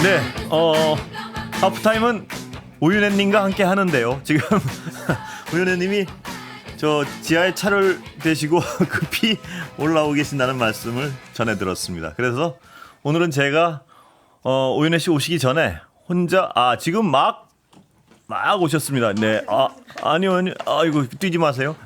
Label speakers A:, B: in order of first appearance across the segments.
A: 네, 하프타임은 오윤혜님과 함께 하는데요. 지금 오윤혜님이 저 지하에 차를 대시고 급히 올라오고 계신다는 말씀을 전해 들었습니다. 그래서 오늘은 제가 오윤혜 씨 오시기 전에 혼자 지금 막 오셨습니다. 네, 아니요, 이거 뛰지 마세요.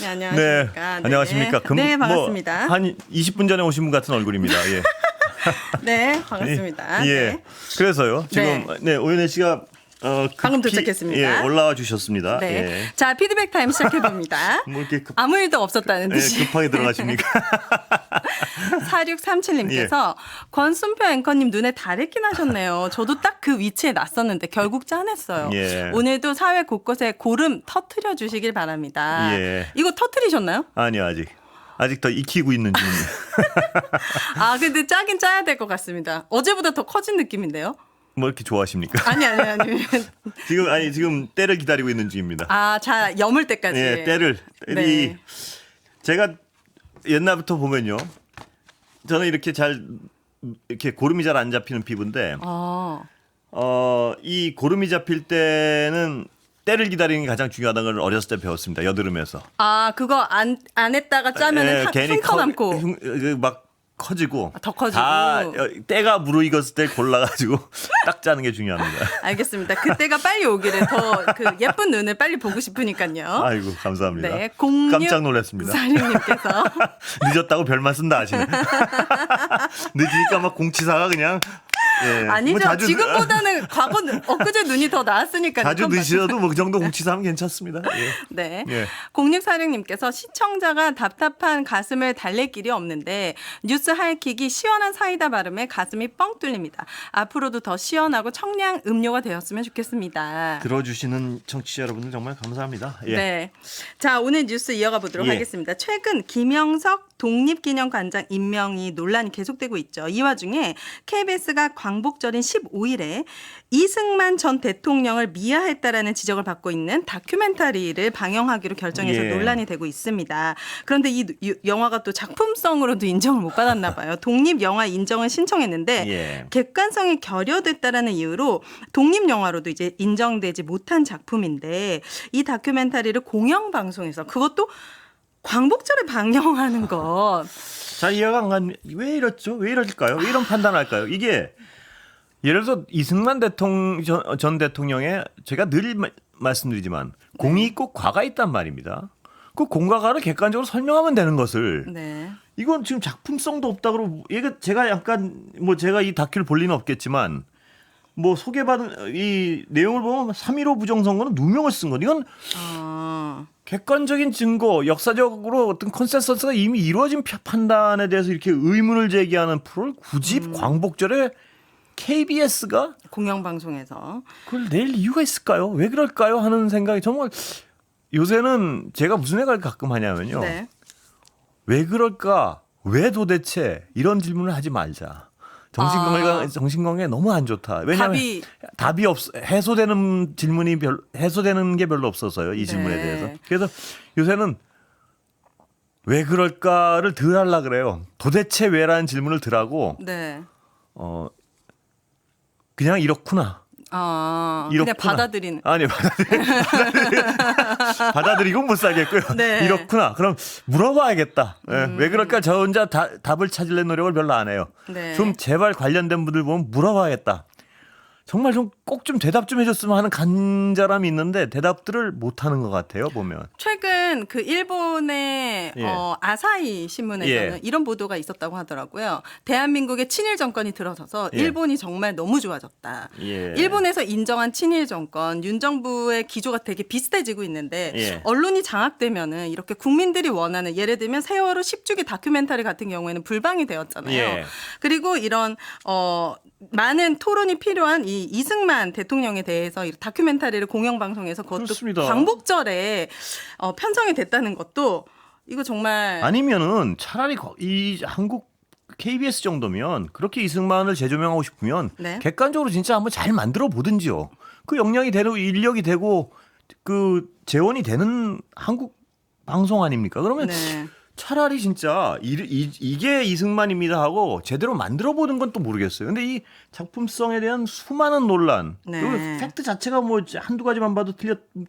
B: 네, 안녕하십니까.
A: 네, 안녕하십니까.
B: 네, 반갑습니다.
A: 한 20분 전에 오신 분 같은 얼굴입니다. 예.
B: 네, 반갑습니다.
A: 예.
B: 네.
A: 그래서요. 지금 오윤혜 씨가
B: 방금
A: 급히,
B: 도착했습니다.
A: 예, 올라와 주셨습니다.
B: 네.
A: 예.
B: 자, 피드백 타임 시작해 봅니다.
A: 뭐 이렇게
B: 아무 일도 없었다는 듯이.
A: 급하게 들어가십니까?
B: 4637님께서 권순표 앵커님 눈에 다래끼 나셨네요. 저도 딱 그 위치에 났었는데 결국 짠했어요.
A: 예.
B: 오늘도 사회 곳곳에 고름 터트려 주시길 바랍니다.
A: 예.
B: 이거 터트리셨나요?
A: 아니요, 아직 더 익히고 있는 중입니다.
B: 근데 짜긴 짜야 될 것 같습니다. 어제보다 더 커진 느낌인데요?
A: 뭐 이렇게 좋아하십니까?
B: 아니.
A: 지금 때를 기다리고 있는 중입니다.
B: 자, 여물 때까지.
A: 예, 때리
B: 네.
A: 제가 옛날부터 보면요. 저는 이렇게 고름이 잘 안 잡히는 피부인데 이 고름이 잡힐 때는 때를 기다리는 게 가장 중요하다는 걸 어렸을 때 배웠습니다. 여드름에서.
B: 그거 안 했다가 짜면은 흉터 남고
A: 막 커지고
B: 더 커지고
A: 다 때가 무르익었을 때 골라가지고 딱 짜는 게 중요합니다.
B: 알겠습니다. 그때가 빨리 오기를 더 그 예쁜 눈을 빨리 보고 싶으니까요.
A: 아이고 감사합니다.
B: 네,
A: 깜짝 놀랐습니다.
B: 사장님께서
A: 늦었다고 별말 쓴다 하시네. 늦으니까 막 공치사가 그냥. 예.
B: 아니죠.
A: 뭐
B: 지금보다는 엊그제 눈이 더 나았으니까.
A: 자주 늦으셔도 뭐 그 정도 공치사하면 괜찮습니다. 예.
B: 네.
A: 예.
B: 0646님께서 시청자가 답답한 가슴을 달랠 길이 없는데 뉴스 하이킥이 시원한 사이다 발음에 가슴이 뻥 뚫립니다. 앞으로도 더 시원하고 청량 음료가 되었으면 좋겠습니다.
A: 들어주시는 청취자 여러분들 정말 감사합니다. 예.
B: 네. 자, 오늘 뉴스 이어가 보도록 하겠습니다. 최근 김영석 독립기념관장 임명이 논란이 계속되고 있죠. 이 와중에 KBS가 광복절인 15일에 이승만 전 대통령을 미화했다라는 지적을 받고 있는 다큐멘터리를 방영하기로 결정해서 논란이 되고 있습니다. 그런데 이 영화가 또 작품성으로도 인정을 못 받았나 봐요. 독립영화 인정을 신청했는데 객관성이 결여됐다라는 이유로 독립영화로도 이제 인정되지 못한 작품인데 이 다큐멘터리를 공영방송에서 그것도 광복절에 방영하는 것.
A: 자, 이해가 안 가는 왜 이렇죠? 왜 이럴까요? 왜 이런 판단할까요? 이게 예를 들어서 이승만 전 대통령의 제가 늘 말씀드리지만 공이 있고 과가 있단 말입니다. 그 공과 과를 객관적으로 설명하면 되는 것을 이건 지금 작품성도 없다 그러고 제가 약간 제가 이 다큐를 볼 리는 없겠지만 소개받은 이 내용을 보면 3.15 부정선거는 누명을 쓴 건 이건 객관적인 증거, 역사적으로 어떤 컨센서스가 이미 이루어진 판단에 대해서 이렇게 의문을 제기하는 프로를 굳이 광복절에 KBS가
B: 공영방송에서
A: 그걸 낼 이유가 있을까요? 왜 그럴까요? 하는 생각이 정말 요새는 제가 무슨 생각을 가끔 하냐면요. 왜 그럴까? 왜 도대체 이런 질문을 하지 말자. 정신건강에 너무 안 좋다. 왜냐하면 답이 해소되는 게 별로 없어서요. 이 질문에 대해서. 그래서 요새는 왜 그럴까를 덜 하려고 그래요. 도대체 왜라는 질문을 덜 하고 그냥 이렇구나.
B: 그냥 받아들이는.
A: 아니, 받아들이고 못 살겠고요. 이렇구나. 그럼 물어봐야겠다. 왜 그럴까? 저 혼자 답을 찾으려 노력을 별로 안 해요. 좀 제발 관련된 분들 보면 물어봐야겠다. 정말 꼭 좀 대답 좀 해줬으면 하는 간절함이 있는데 대답들을 못 하는 것 같아요, 보면.
B: 최근 그 일본의 아사히 신문에서는 이런 보도가 있었다고 하더라고요. 대한민국의 친일 정권이 들어서서 일본이 정말 너무 좋아졌다. 일본에서 인정한 친일 정권, 윤 정부의 기조가 되게 비슷해지고 있는데 언론이 장악되면은 이렇게 국민들이 원하는 예를 들면 세월호 10주기 다큐멘터리 같은 경우에는 불방이 되었잖아요. 그리고 이런 많은 토론이 필요한 이 이승만 대통령에 대해서 다큐멘터리를 공영방송에서 그것도
A: 그렇습니다.
B: 광복절에 편성이 됐다는 것도 이거 정말
A: 아니면은 차라리 이 한국 KBS 정도면 그렇게 이승만을 재조명하고 싶으면 객관적으로 진짜 한번 잘 만들어 보든지요. 그 역량이 되고 인력이 되고 그 재원이 되는 한국 방송 아닙니까? 그러면 차라리 진짜 이게 이승만입니다 하고 제대로 만들어 보는 건 또 모르겠어요. 근데 이 작품성에 대한 수많은 논란,
B: 네.
A: 그리고 팩트 자체가 뭐 한두 가지만 봐도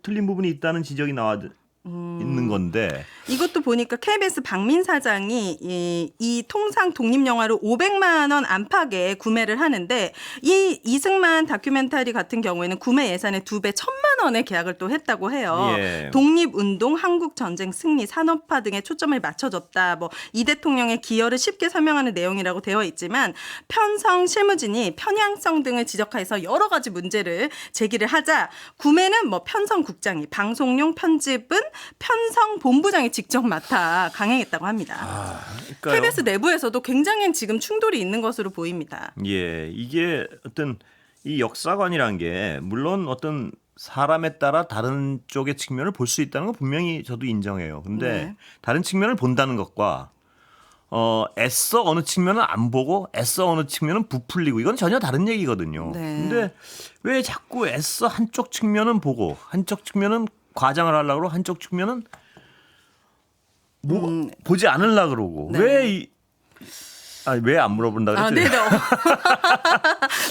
A: 틀린 부분이 있다는 지적이 나와 있는 건데.
B: 이것도 보니까 KBS 박민 사장이 이 통상 독립 영화를 500만 원 안팎에 구매를 하는데 이 이승만 다큐멘터리 같은 경우에는 구매 예산의 2배 1,000만 원의 계약을 또 했다고 해요.
A: 예.
B: 독립운동, 한국 전쟁 승리, 산업화 등에 초점을 맞춰줬다. 뭐 이 대통령의 기여를 쉽게 설명하는 내용이라고 되어 있지만 편성 실무진이 편향성 등을 지적해서 여러 가지 문제를 제기를 하자 구매는 뭐 편성국장이, 방송용 편집은 편성 본부장이 직접 맡아 강행했다고 합니다.
A: 그러니까요.
B: KBS 내부에서도 굉장히 지금 충돌이 있는 것으로 보입니다.
A: 예, 이게 어떤 이 역사관이란 게 물론 어떤 사람에 따라 다른 쪽의 측면을 볼 수 있다는 건 분명히 저도 인정해요. 근데
B: 네.
A: 다른 측면을 본다는 것과 애써 어느 측면은 안 보고 애써 어느 측면은 부풀리고 이건 전혀 다른 얘기거든요.
B: 네.
A: 근데 왜 자꾸 애써 한쪽 측면은 보고 한쪽 측면은 과장을 하려고 그러고 한쪽 측면은 보지 않으려고 그러고
B: 네.
A: 왜 안 물어본다 그랬죠?
B: 네네.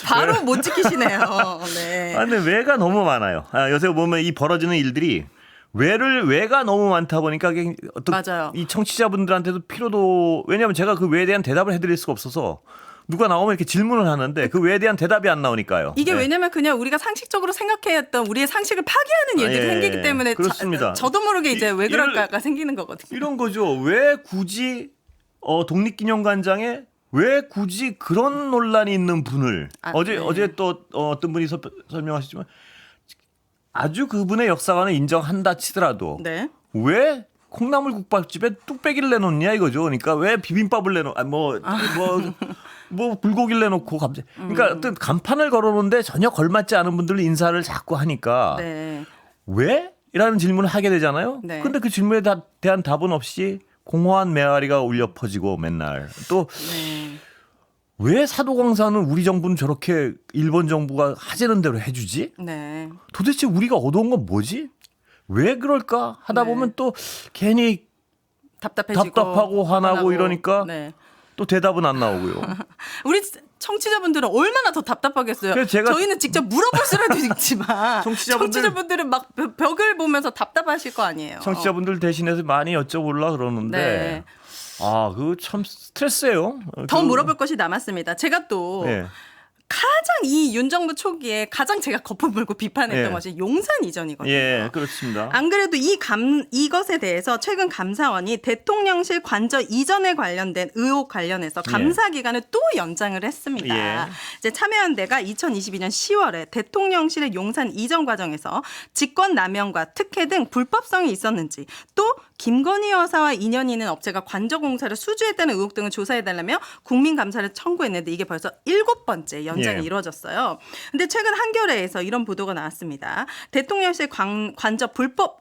B: 바로 못 지키시네요. 네.
A: 근데 왜가 너무 많아요. 요새 보면 이 벌어지는 일들이 왜가 너무 많다 보니까 어떤
B: 맞아요.
A: 이 청취자분들한테도 피로도, 왜냐하면 제가 그 왜에 대한 대답을 해드릴 수가 없어서 누가 나오면 이렇게 질문을 하는데 그 왜에 대한 대답이 안 나오니까요.
B: 이게
A: 네.
B: 왜냐면 그냥 우리가 상식적으로 생각해왔던 우리의 상식을 파괴하는 일들이
A: 예,
B: 생기기 때문에
A: 그렇습니다.
B: 저도 모르게 이제 왜
A: 이럴-
B: 그럴까가 생기는 거거든요.
A: 이런 거죠. 왜 굳이 독립기념관장에 왜 굳이 그런 논란이 있는 분을
B: 네.
A: 어제 또 어떤 분이 설명하시지만 아주 그분의 역사관을 인정한다 치더라도
B: 네.
A: 왜 콩나물 국밥집에 뚝배기를 내놓냐 이거죠. 그러니까 왜 비빔밥을 뭐 불고기를 내놓고 갑자기 그러니까 어떤 간판을 걸어놓는데 전혀 걸맞지 않은 분들 인사를 자꾸 하니까
B: 네.
A: 왜? 이라는 질문을 하게 되잖아요.
B: 네.
A: 근데 그 질문에 대한 답은 없이 공허한 메아리가 울려 퍼지고 맨날 또 왜
B: 네.
A: 사도광산은 우리 정부는 저렇게 일본 정부가 하자는 대로 해주지?
B: 네.
A: 도대체 우리가 얻어온 건 뭐지? 왜 그럴까 하다
B: 네.
A: 보면 또 괜히
B: 답답해지고
A: 답답하고 화나고 이러니까
B: 네.
A: 또 대답은 안 나오고요.
B: 우리 청취자분들은 얼마나 더 답답하겠어요.
A: 그래서 제가
B: 저희는 직접 물어볼 수라도 있지만
A: 청취자분들-
B: 청취자분들은 막 벽을 보면서 답답하실 거 아니에요.
A: 청취자분들 대신해서 많이 여쭤보려고 그러는데
B: 네.
A: 그거 참 스트레스예요.
B: 더 물어볼 것이 남았습니다. 제가 또
A: 예.
B: 가장 이 윤 정부 초기에 가장 제가 거품 물고 비판했던
A: 예.
B: 것이 용산 이전이거든요.
A: 예, 그렇습니다.
B: 안 그래도 이것에 대해서 최근 감사원이 대통령실 관저 이전에 관련된 의혹 관련해서 감사 기간을 또 연장을 했습니다.
A: 예.
B: 이제 참여연대가 2022년 10월에 대통령실의 용산 이전 과정에서 직권 남용과 특혜 등 불법성이 있었는지 또 김건희 여사와 인연이 있는 업체가 관저 공사를 수주했다는 의혹 등을 조사해달라며 국민감사를 청구했는데 이게 벌써 7번째 연장이
A: 예.
B: 이루어졌어요. 근데 최근 한겨레에서 이런 보도가 나왔습니다. 대통령실 관저 불법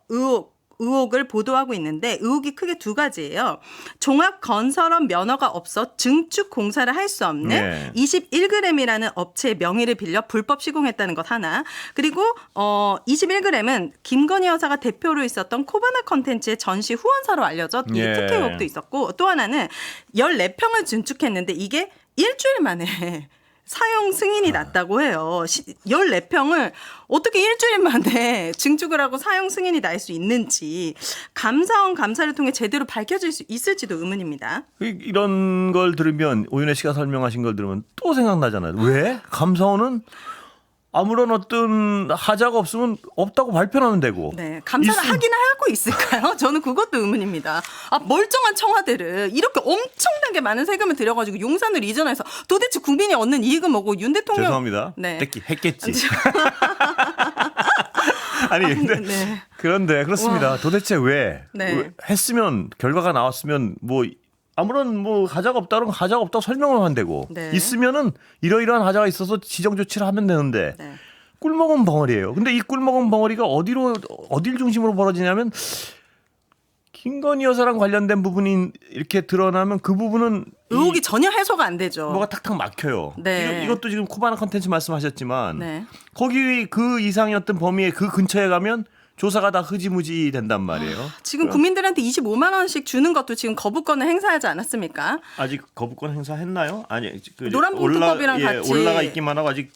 B: 의혹을 보도하고 있는데 의혹이 크게 두 가지예요. 종합건설업 면허가 없어 증축 공사를 할 수 없는
A: 네.
B: 21g이라는 업체의 명의를 빌려 불법 시공했다는 것 하나. 그리고 21g은 김건희 여사가 대표로 있었던 코바나 컨텐츠의 전시 후원사로 알려져 이
A: 예.
B: 특혜 의혹도 있었고 또 하나는 14평을 증축했는데 이게 일주일 만에 사용 승인이 났다고 해요. 14평을 어떻게 일주일 만에 증축을 하고 사용 승인이 날 수 있는지 감사원 감사를 통해 제대로 밝혀질 수 있을지도 의문입니다.
A: 이런 걸 들으면 오윤혜 씨가 설명하신 걸 들으면 또 생각나잖아요. 왜? 감사원은 아무런 어떤 하자가 없으면 없다고 발표하면 되고.
B: 네, 감사를 하긴 하고 있을까요? 저는 그것도 의문입니다. 멀쩡한 청와대를 이렇게 엄청나게 많은 세금을 들여가지고 용산을 이전해서 도대체 국민이 얻는 이익은 뭐고 윤 대통령
A: 죄송합니다.
B: 네.
A: 했겠지. 아니 근데
B: 네.
A: 그런데 그렇습니다. 도대체 왜?
B: 네.
A: 왜 했으면 결과가 나왔으면 뭐 아무런 뭐 하자가 없다는 하자가 없다고 설명을 하면 되고
B: 네.
A: 있으면은 이러이러한 하자가 있어서 지정 조치를 하면 되는데
B: 네.
A: 꿀먹은 벙어리예요. 근데 이 꿀먹은 벙어리가 어딜 중심으로 벌어지냐면 김건희 여사랑 관련된 부분이 이렇게 드러나면 그 부분은
B: 의혹이 전혀 해소가 안 되죠.
A: 뭐가 탁탁 막혀요.
B: 네.
A: 이것도 지금 코바나 컨텐츠 말씀하셨지만
B: 네.
A: 거기 그 이상의 어떤 범위에 그 근처에 가면 조사가 다 흐지무지 된단 말이에요.
B: 지금 국민들한테 25만 원씩 주는 것도 지금 거부권을 행사하지 않았습니까?
A: 아직 거부권 행사했나요? 아니 그
B: 노란봉투법이랑 같이
A: 올라가 있기만 하고 아직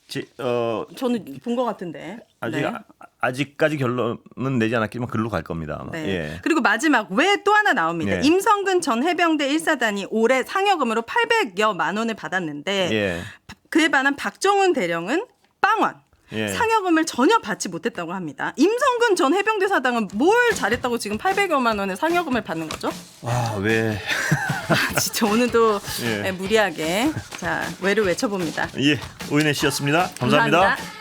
B: 저는 본 것 같은데.
A: 아직
B: 네.
A: 아직까지 결론은 내지 않았지만 글로 갈 겁니다. 아마.
B: 네.
A: 예.
B: 그리고 마지막 왜 또 하나 나옵니다.
A: 예.
B: 임성근 전 해병대 1사단이 올해 상여금으로 800여만 원을 받았는데
A: 예.
B: 그에 반한 박정훈 대령은 빵원.
A: 예.
B: 상여금을 전혀 받지 못했다고 합니다. 임성근 전 해병대 사장은 뭘 잘했다고 지금 800여만 원의 상여금을 받는 거죠?
A: 아, 왜?
B: 진짜 오늘도
A: 예.
B: 무리하게 자 왜를 외쳐봅니다.
A: 예, 오인혜 씨였습니다. 감사합니다.
B: 감사합니다.